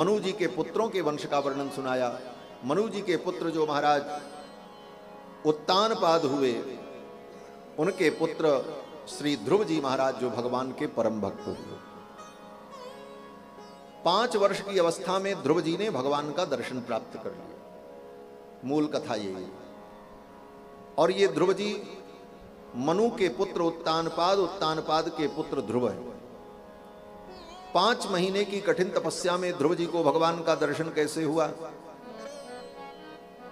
मनु जी के पुत्रों के वंश का वर्णन सुनाया। मनु जी के पुत्र जो महाराज उत्तानपाद हुए, उनके पुत्र श्री ध्रुव जी महाराज जो भगवान के परम भक्त हुए। 5 वर्ष की अवस्था में ध्रुव जी ने भगवान का दर्शन प्राप्त कर लिया। मूल कथा यही है। और ये ध्रुव जी मनु के पुत्र उत्तानपाद, उत्तानपाद के पुत्र ध्रुव है। 5 महीने की कठिन तपस्या में ध्रुव जी को भगवान का दर्शन कैसे हुआ?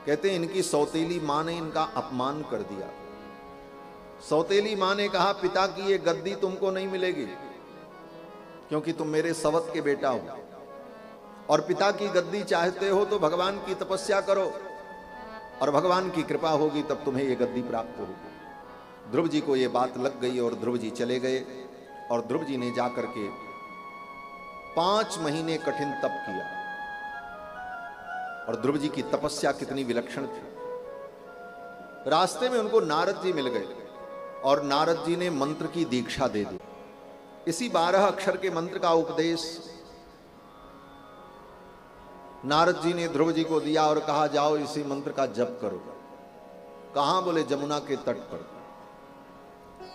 कहते हैं इनकी सौतेली मां ने इनका अपमान कर दिया। सौतेली मां ने कहा, पिता की ये गद्दी तुमको नहीं मिलेगी, क्योंकि तुम मेरे सवत के बेटा हो, और पिता की गद्दी चाहते हो तो भगवान की तपस्या करो, और भगवान की कृपा होगी तब तुम्हें ये गद्दी प्राप्त होगी। ध्रुव जी को ये बात लग गई और ध्रुव जी चले गए। और ध्रुव जी ने जाकर के 5 महीने कठिन तप किया। और ध्रुव जी की तपस्या कितनी विलक्षण थी। रास्ते में उनको नारद जी मिल गए और नारद जी ने मंत्र की दीक्षा दे दी। इसी 12 अक्षर के मंत्र का उपदेश नारद जी ने ध्रुव जी को दिया और कहा, जाओ इसी मंत्र का जप करो। कहां? बोले जमुना के तट पर।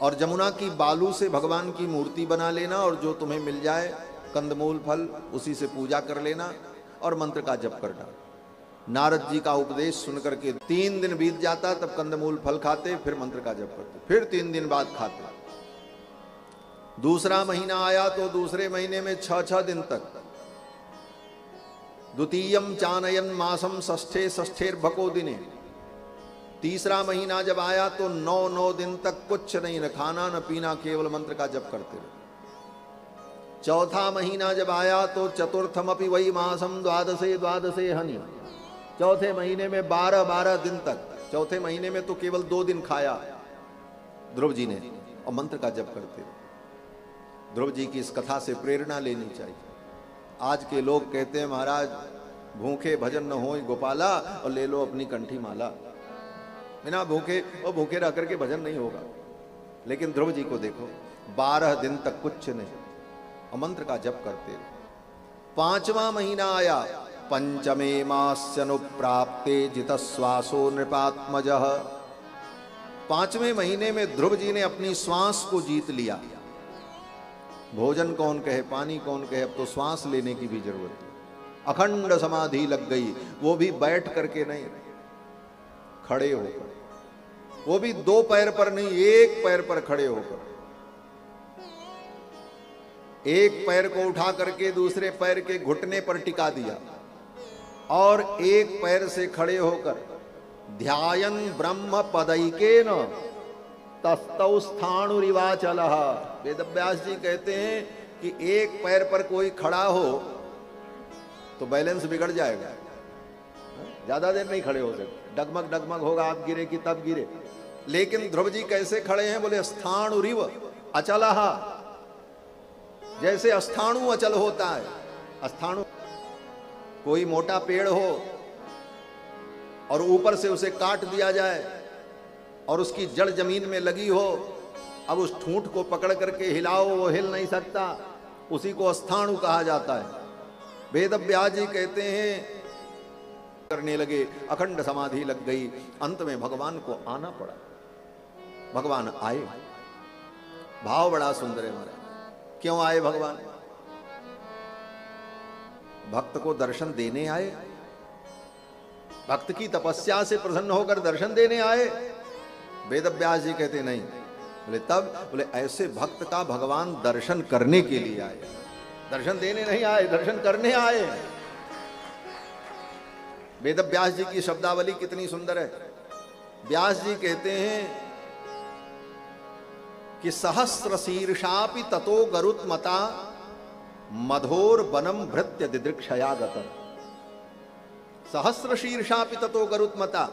और जमुना की बालू से भगवान की मूर्ति बना लेना, और जो तुम्हें मिल जाए कंदमूल फल उसी से पूजा कर लेना और मंत्र का जप करना। नारद जी का उपदेश सुनकर के 3 दिन बीत जाता, तब कंदमूल फल खाते, फिर मंत्र का जप करते, फिर 3 दिन बाद खाते। दूसरा महीना आया तो दूसरे महीने में 6 दिन तक। द्वितीयम चानयन मासम षष्ठे षष्ठेर भको दिने। तीसरा महीना जब आया तो 9 दिन तक कुछ नहीं, न खाना न पीना, केवल मंत्र का जप करते रहे। चौथा महीना जब आया तो चतुर्थम अपि वही मासम द्वादशे द्वादशे हनि। चौथे महीने में 12 दिन तक। चौथे महीने में तो केवल 2 दिन खाया ध्रुव जी ने, और मंत्र का जप करते रहे। ध्रुव जी की इस कथा से प्रेरणा लेनी चाहिए। आज के लोग कहते हैं, महाराज भूखे भजन न होय गोपाला, और ले लो अपनी कंठी माला। बिना भूखे और भूखे रह करके भजन नहीं होगा। लेकिन ध्रुव जी को देखो, 12 दिन तक कुछ नहीं, और मंत्र का जप करते। 5वां महीना आया, पंचमे मास्यनुप्राप्ते जितश्वासो नृपात्मजः। 5वें महीने में ध्रुव जी ने अपनी श्वास को जीत लिया। भोजन कौन कहे, पानी कौन कहे, अब तो श्वास लेने की भी जरूरत है। अखंड समाधि लग गई, वो भी बैठ करके नहीं, खड़े होकर। वो भी 2 पैर पर नहीं, 1 पैर पर खड़े होकर। एक पैर को उठा करके दूसरे पैर के घुटने पर टिका दिया, और एक पैर से खड़े होकर ध्यायन ब्रह्म पदैकेन तस्तौ स्थाणुरिवाचलः। वेदव्यास जी कहते हैं कि एक पैर पर कोई खड़ा हो तो बैलेंस बिगड़ जाएगा, ज्यादा देर नहीं खड़े हो सकते, डगमग डगमग होगा, आप गिरे कि तब गिरे। लेकिन ध्रुव जी कैसे खड़े हैं? बोले स्थाणुरिव अचलः। जैसे अस्थाणु अचल होता है। अस्थाणु, कोई मोटा पेड़ हो और ऊपर से उसे काट दिया जाए और उसकी जड़ जमीन में लगी हो, अब उस ठूंठ को पकड़ करके हिलाओ, वो हिल नहीं सकता, उसी को अस्थाणु कहा जाता है। वेदव्यास जी कहते हैं, करने लगे, अखंड समाधि लग गई। अंत में भगवान को आना पड़ा। भगवान आए। भाव बड़ा सुंदर है महाराज। क्यों आए भगवान? भक्त को दर्शन देने आए। भक्त की तपस्या से प्रसन्न होकर दर्शन देने आए। वेदव्यास जी कहते नहीं। बोले तब? बोले ऐसे भक्त का भगवान दर्शन करने के लिए आए, दर्शन देने नहीं आए, दर्शन करने आए। वेदव्यास जी की शब्दावली कितनी सुंदर है। व्यास जी कहते हैं कि सहस्र शीर्षापि ततो गरुत्मता मधोर वनम भृत्य दिदृक्षयागत। सहस्र शीर्षापि ततो गरुत्मता,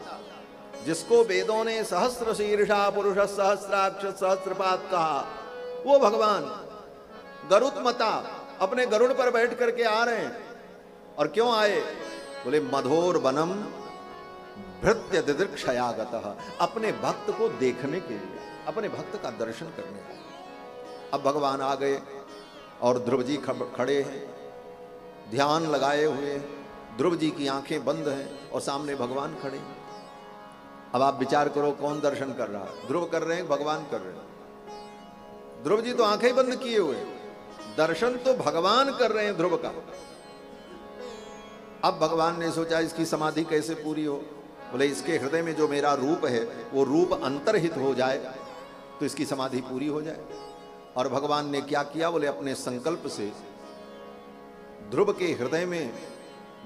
जिसको वेदों ने सहस्र शीर्षा पुरुष सहस्राक्ष सहस्रपाद कहा, वो भगवान गरुत्मता अपने गरुड़ पर बैठ करके आ रहे हैं। और क्यों आए? बोले मधोर वनम भृत्य दिदृक्षयागत, अपने भक्त को देखने के लिए, अपने भक्त का दर्शन करने के लिए। अब भगवान आ गए और ध्रुव जी खड़े हैं। ध्यान लगाए हुए, ध्रुव जी की आंखें बंद हैं और सामने भगवान खड़े। अब आप विचार करो कौन दर्शन कर रहा है, ध्रुव कर रहे हैं भगवान कर रहे हैं? ध्रुव जी तो आंखें बंद किए हुए, दर्शन तो भगवान कर रहे हैं ध्रुव का। अब भगवान ने सोचा इसकी समाधि कैसे पूरी हो। बोले इसके हृदय में जो मेरा रूप है वो रूप अंतर्हित हो जाए तो इसकी समाधि पूरी हो जाए। और भगवान ने क्या किया, बोले अपने संकल्प से ध्रुव के हृदय में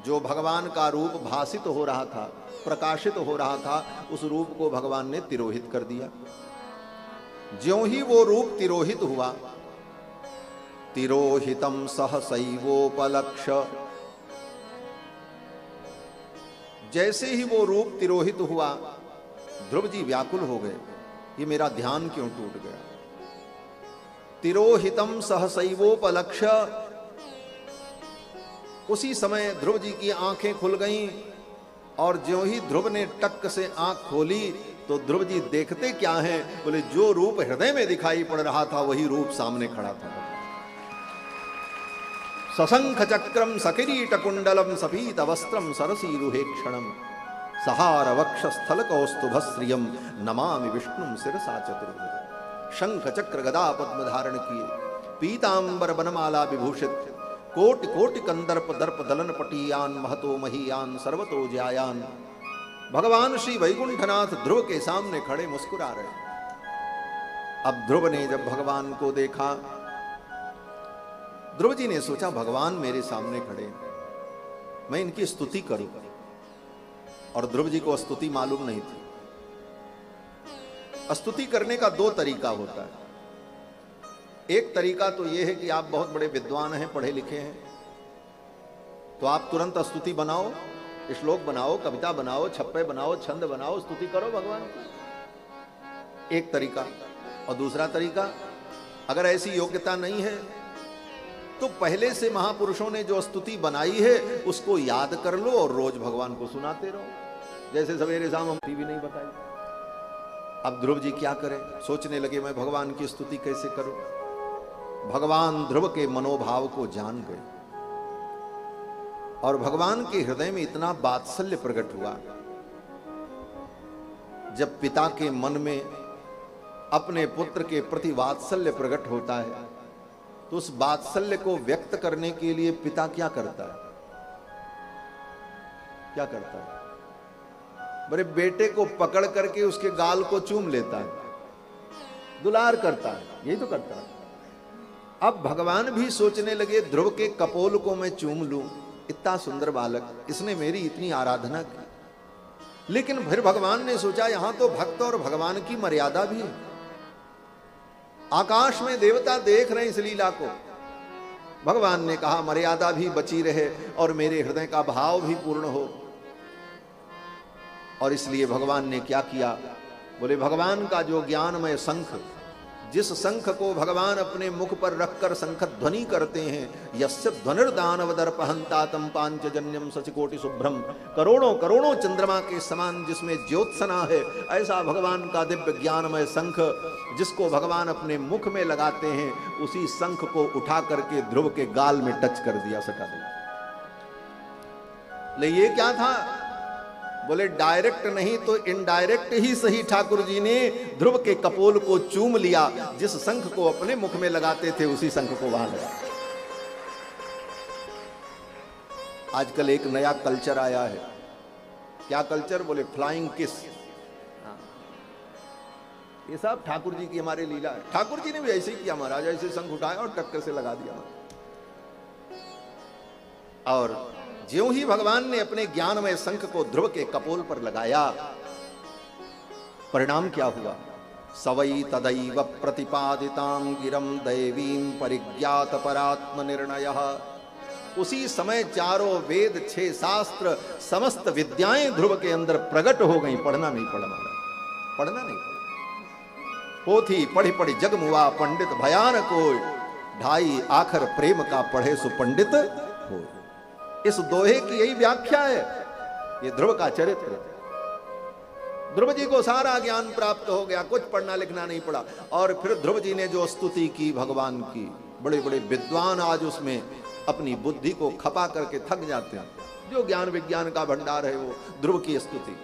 जो भगवान का रूप भासित हो रहा था, प्रकाशित हो रहा था, उस रूप को भगवान ने तिरोहित कर दिया। ज्यों ही वो रूप तिरोहित हुआ, तिरोहितम सहसैवोपलक्ष्य, जैसे ही वो रूप तिरोहित हुआ ध्रुव जी व्याकुल हो गए, ये मेरा ध्यान क्यों टूट गया। तिरोहितम सहसैवोपलक्ष्य, उसी समय ध्रुव जी की आंखें खुल गईं और ज्यों ही ध्रुव ने टक से आंख खोली तो ध्रुव जी देखते क्या हैं, बोले जो रूप हृदय में दिखाई पड़ रहा था वही रूप सामने खड़ा था। सशंख चक्रम सकिरीट कुंडलम सपीत वस्त्रम सरसीरुहे क्षणम सहार वक्षस्थल कौस्तुभश्रियम नमामि विष्णुम शिरसा चतुर्भुज। शंख चक्र गदा पद्म धारण किए, पीतांबर बनमाला विभूषित, कोटि कोटि कंदर्प दर्प दलन पटीयान महतो महीयान सर्वतो ज्यायान, भगवान श्री वैकुंठनाथ ध्रुव के सामने खड़े मुस्कुरा रहे। अब ध्रुव ने जब भगवान को देखा, ध्रुव जी ने सोचा भगवान मेरे सामने खड़े, मैं इनकी स्तुति करूं। और ध्रुव जी को स्तुति मालूम नहीं थी। स्तुति करने का दो तरीका होता है। एक तरीका तो यह है कि आप बहुत बड़े विद्वान हैं, पढ़े लिखे हैं, तो आप तुरंत स्तुति बनाओ, श्लोक बनाओ, कविता बनाओ, छप्पे बनाओ, छंद बनाओ, स्तुति करो भगवान की। एक तरीका। और दूसरा तरीका, अगर ऐसी योग्यता नहीं है तो पहले से महापुरुषों ने जो स्तुति बनाई है उसको याद कर लो और रोज भगवान को सुनाते रहो। जैसे सवेरे शाम हम भी नहीं बताई। अब ध्रुव जी क्या करें, सोचने लगे मैं भगवान की स्तुति कैसे करूं। भगवान ध्रुव के मनोभाव को जान गए और भगवान के हृदय में इतना वात्सल्य प्रकट हुआ। जब पिता के मन में अपने पुत्र के प्रति वात्सल्य प्रकट होता है तो उस वात्सल्य को व्यक्त करने के लिए पिता क्या करता है, क्या करता है? बड़े बेटे को पकड़ करके उसके गाल को चूम लेता है, दुलार करता है, यही तो करता है। अब भगवान भी सोचने लगे ध्रुव के कपोल को मैं चूम लूं, इतना सुंदर बालक, इसने मेरी इतनी आराधना की। लेकिन फिर भगवान ने सोचा यहां तो भक्त और भगवान की मर्यादा भी है। आकाश में देवता देख रहे हैं इस लीला को। भगवान ने कहा मर्यादा भी बची रहे और मेरे हृदय का भाव भी पूर्ण हो। और इसलिए भगवान ने क्या किया, बोले भगवान का जो ज्ञानमय शंख, जिस शंख को भगवान अपने मुख पर रखकर शंख ध्वनि करते हैं, यस्य ध्वनिर्दानव दर्पहंता तम पांचजन्यम सचकोटि शुभ्रम, करोड़ों करोड़ों चंद्रमा के समान जिसमें ज्योत्सना है, ऐसा भगवान का दिव्य ज्ञानमय शंख जिसको भगवान अपने मुख में लगाते हैं, उसी शंख को उठा करके ध्रुव के गाल में टच कर दिया, सटा दिया। ले ये क्या था, बोले डायरेक्ट नहीं तो इनडायरेक्ट ही सही ठाकुर जी ने ध्रुव के कपोल को चूम लिया। जिस शंख को अपने मुख में लगाते थे उसी शंख को वहां लगा। आजकल एक नया कल्चर आया है। क्या कल्चर, बोले फ्लाइंग किस। ये सब ठाकुर जी की हमारे लीला है। ठाकुर जी ने भी ऐसे ही किया महाराज, ऐसे शंख उठाया और टक्कर से लगा दिया। और ज्यों ही भगवान ने अपने ज्ञानमय शंख को ध्रुव के कपोल पर लगाया, परिणाम क्या हुआ, सवई तदैव प्रतिपादितां गिरम दैवीं परिज्ञात परात्म निर्णयः। उसी समय चारों वेद, 6 शास्त्र, समस्त विद्याएं ध्रुव के अंदर प्रकट हो गई। पढ़ना नहीं पड़ा महाराज, पढ़ना नहीं पड़ा। पोथी पढ़ी पढ़ी जग मुआ पंडित भयान कोय, ढाई आखर प्रेम का पढ़े सुपंडित हो। इस दोहे की यही व्याख्या है, ये ध्रुव का चरित्र। ध्रुव जी को सारा ज्ञान प्राप्त हो गया, कुछ पढ़ना लिखना नहीं पड़ा। और फिर ध्रुव जी ने जो स्तुति की भगवान की, बड़े बड़े विद्वान आज उसमें अपनी बुद्धि को खपा करके थक जाते हैं। जो ज्ञान विज्ञान का भंडार है वो ध्रुव की स्तुति।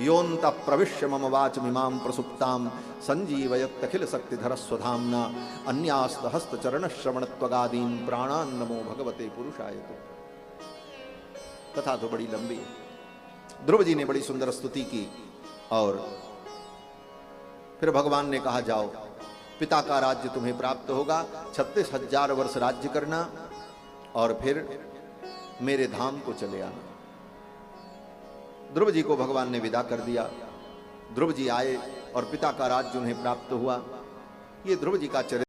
योन्त प्रविश्य मम वाच मिमां प्रसुप्ताम संजीवयत् अखिल शक्तिधर स्वधाम्ना अन्यास्त हस्त चरण श्रवण त्वगादीन प्राणान नमो भगवते पुरुषाय। कथा तो बड़ी लंबी है। ध्रुव जी ने बड़ी सुंदर स्तुति की और फिर भगवान ने कहा जाओ पिता का राज्य तुम्हें प्राप्त होगा, 36,000 वर्ष राज्य करना और फिर मेरे धाम को चले आना। ध्रुव जी को भगवान ने विदा कर दिया। ध्रुव जी आए और पिता का राज्य उन्हें प्राप्त हुआ। ये ध्रुव जी का चरित्र